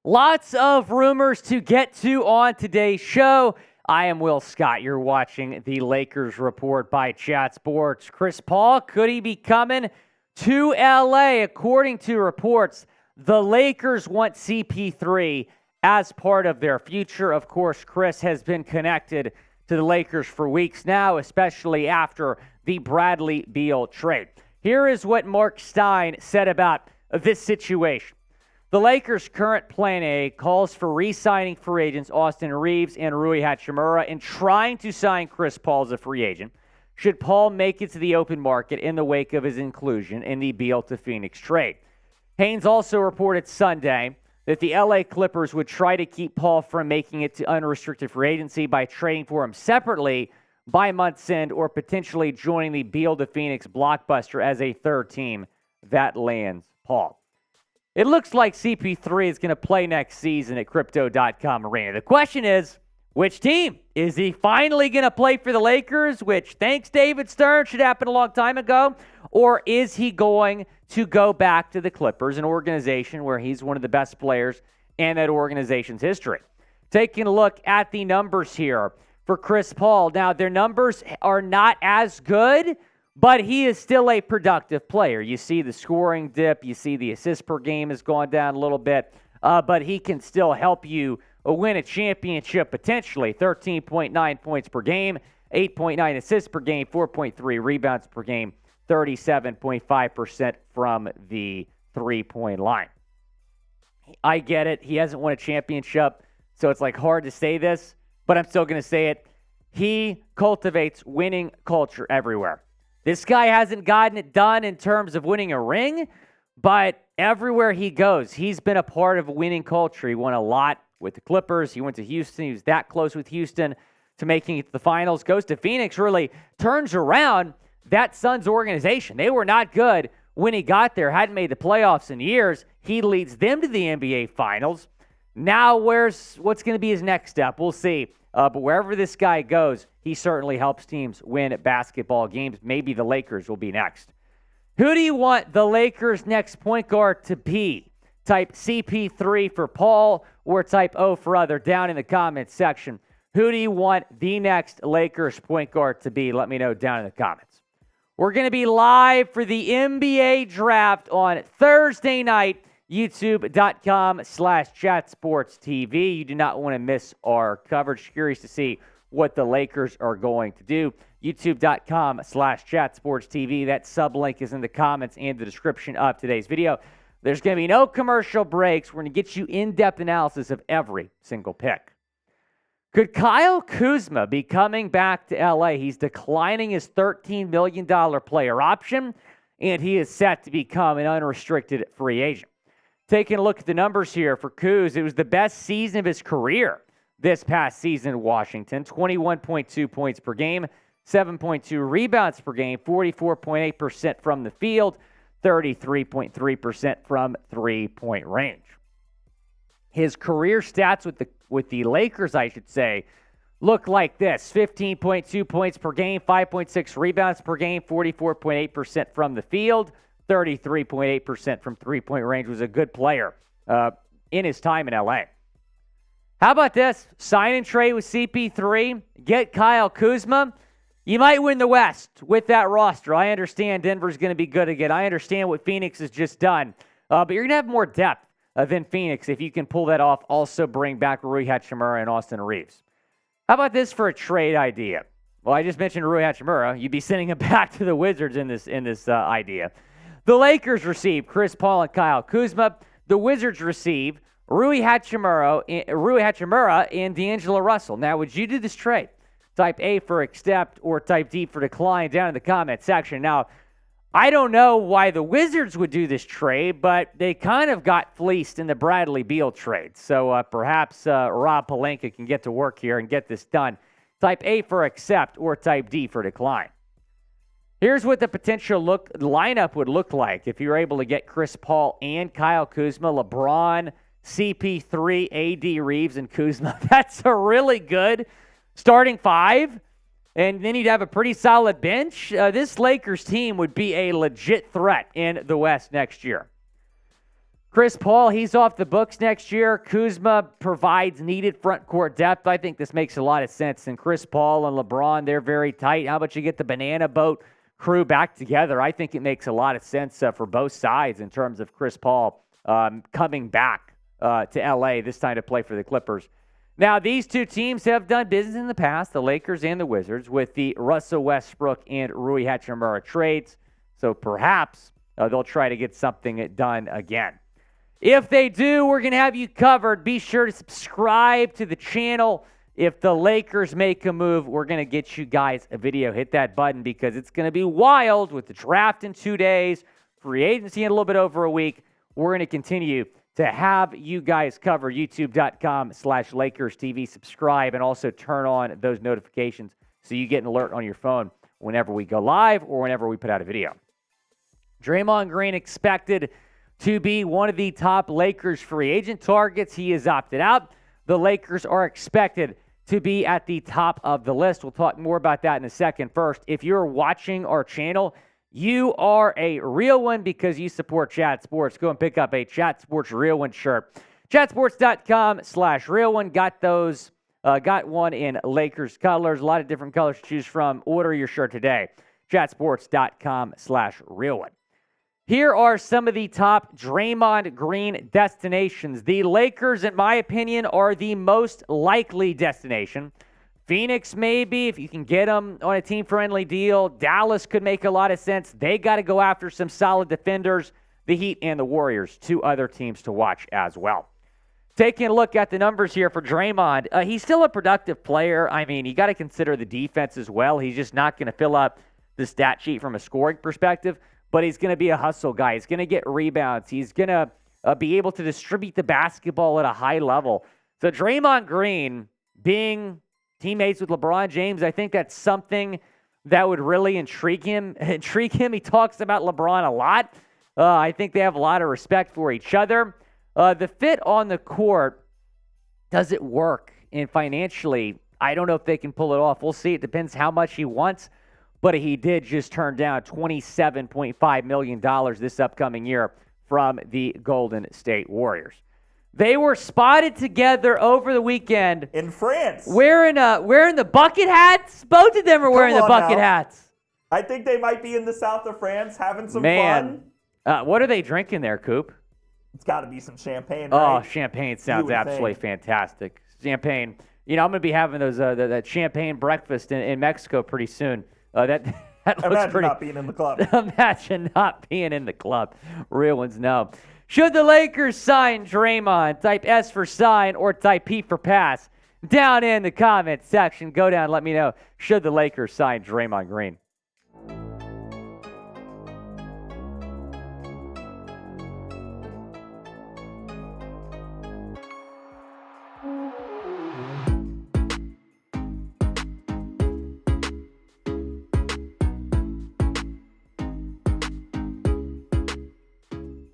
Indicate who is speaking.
Speaker 1: Lots of rumors to get to on today's show. I am Will Scott. You're watching the Lakers Report by Chat Sports. Chris Paul, could he be coming to LA? According to reports, the Lakers want CP3 as part of their future. Of course, Chris has been connected to the Lakers for weeks now, especially after the Bradley Beal trade. Here is what Mark Stein said about this situation. The Lakers' current plan A calls for re-signing free agents Austin Reeves and Rui Hachimura and trying to sign Chris Paul as a free agent should Paul make it to the open market in the wake of his inclusion in the Beal to Phoenix trade. Haynes also reported Sunday that the LA Clippers would try to keep Paul from making it to unrestricted free agency by trading for him separately by month's end or potentially joining the Beal to Phoenix blockbuster as a third team that lands Paul. It looks like CP3 is going to play next season at Crypto.com Arena. The question is, which team? Is he finally going to play for the Lakers, which, thanks David Stern, should happen a long time ago? Or is he going to go back to the Clippers, an organization where he's one of the best players in that organization's history? Taking a look at the numbers here for Chris Paul. Now, their numbers are not as good, but he is still a productive player. You see the scoring dip. You see the assists per game has gone down a little bit. But he can still help you win a championship potentially. 13.9 points per game, 8.9 assists per game, 4.3 rebounds per game, 37.5% from the three-point line. I get it. He hasn't won a championship, so it's like hard to say this, but I'm still going to say it. He cultivates winning culture everywhere. This guy hasn't gotten it done in terms of winning a ring, but everywhere he goes, he's been a part of a winning culture. He won a lot with the Clippers. He went to Houston. He was that close with Houston to making it to the finals. Goes to Phoenix, really turns around that Suns organization. They were not good when he got there, hadn't made the playoffs in years. He leads them to the NBA Finals. Now, what's going to be his next step? We'll see. But wherever this guy goes, he certainly helps teams win basketball games. Maybe the Lakers will be next. Who do you want the Lakers' next point guard to be? Type CP3 for Paul or type O for other down in the comments section. Who do you want the next Lakers point guard to be? Let me know down in the comments. We're going to be live for the NBA draft on Thursday night. YouTube.com/chatsportstv. You do not want to miss our coverage. Curious to see what the Lakers are going to do. YouTube.com/chatsportstv. That sub link is in the comments and the description of today's video. There's going to be no commercial breaks. We're going to get you in-depth analysis of every single pick. Could Kyle Kuzma be coming back to LA? He's declining his $13 million player option, and he is set to become an unrestricted free agent. Taking a look at the numbers here for Kuz, it was the best season of his career this past season in Washington. 21.2 points per game, 7.2 rebounds per game, 44.8% from the field, 33.3% from three-point range. His career stats with the Lakers, I should say, look like this. 15.2 points per game, 5.6 rebounds per game, 44.8% from the field, 33.8% from three-point range. Was a good player in his time in LA. How about this? Sign and trade with CP3. Get Kyle Kuzma. You might win the West with that roster. I understand Denver's going to be good again. I understand what Phoenix has just done. But you're going to have more depth than Phoenix if you can pull that off. Also bring back Rui Hachimura and Austin Reeves. How about this for a trade idea? Well, I just mentioned Rui Hachimura. You'd be sending him back to the Wizards in this idea. The Lakers receive Chris Paul and Kyle Kuzma. The Wizards receive Rui Hachimura and D'Angelo Russell. Now, would you do this trade? Type A for accept or type D for decline down in the comment section. Now, I don't know why the Wizards would do this trade, but they kind of got fleeced in the Bradley Beal trade. So perhaps Rob Pelinka can get to work here and get this done. Type A for accept or type D for decline. Here's what the potential lineup would look like if you're able to get Chris Paul and Kyle Kuzma, LeBron, CP3, AD Reeves, and Kuzma. That's a really good starting five. And then you'd have a pretty solid bench. This Lakers team would be a legit threat in the West next year. Chris Paul, he's off the books next year. Kuzma provides needed front court depth. I think this makes a lot of sense. And Chris Paul and LeBron, they're very tight. How about you get the banana boat crew back together? I think it makes a lot of sense for both sides in terms of Chris Paul coming back to L.A. this time to play for the Clippers. Now, these two teams have done business in the past, the Lakers and the Wizards, with the Russell Westbrook and Rui Hachimura trades. So perhaps they'll try to get something done again. If they do, we're going to have you covered. Be sure to subscribe to the channel. If the Lakers make a move, we're going to get you guys a video. Hit that button because it's going to be wild with the draft in 2 days, free agency in a little bit over a week. We're going to continue to have you guys covered. YouTube.com/Lakers TV. Subscribe and also turn on those notifications so you get an alert on your phone whenever we go live or whenever we put out a video. Draymond Green expected to be one of the top Lakers free agent targets. He is opted out. The Lakers are expected to be at the top of the list. We'll talk more about that in a second. First, if you're watching our channel, you are a real one because you support Chat Sports. Go and pick up a Chat Sports Real One shirt. Chatsports.com/Real One. Got one in Lakers colors. A lot of different colors to choose from. Order your shirt today. Chatsports.com/Real One. Here are some of the top Draymond Green destinations. The Lakers, in my opinion, are the most likely destination. Phoenix, maybe, if you can get them on a team-friendly deal. Dallas could make a lot of sense. They got to go after some solid defenders. The Heat and the Warriors, 2 other teams to watch as well. Taking a look at the numbers here for Draymond, he's still a productive player. I mean, you got to consider the defense as well. He's just not going to fill up the stat sheet from a scoring perspective. But he's going to be a hustle guy. He's going to get rebounds. He's going to be able to distribute the basketball at a high level. So Draymond Green being teammates with LeBron James, I think that's something that would really intrigue him. He talks about LeBron a lot. I think they have a lot of respect for each other. The fit on the court, does it work? And financially, I don't know if they can pull it off. We'll see. It depends how much he wants. But he did just turn down $27.5 million this upcoming year from the Golden State Warriors. They were spotted together over the weekend.
Speaker 2: In France.
Speaker 1: Wearing the bucket hats. Both of them are wearing the bucket hats.
Speaker 2: I think they might be in the south of France having some fun.
Speaker 1: What are they drinking there, Coop?
Speaker 2: It's got to be some champagne, right?
Speaker 1: Oh, champagne sounds absolutely fantastic. Champagne. You know, I'm going to be having those that champagne breakfast in Mexico pretty soon. That looks
Speaker 2: Imagine not being in the club.
Speaker 1: Imagine not being in the club. Real ones know. Should the Lakers sign Draymond? Type S for sign or type P for pass. Down in the comment section. Go down and let me know. Should the Lakers sign Draymond Green?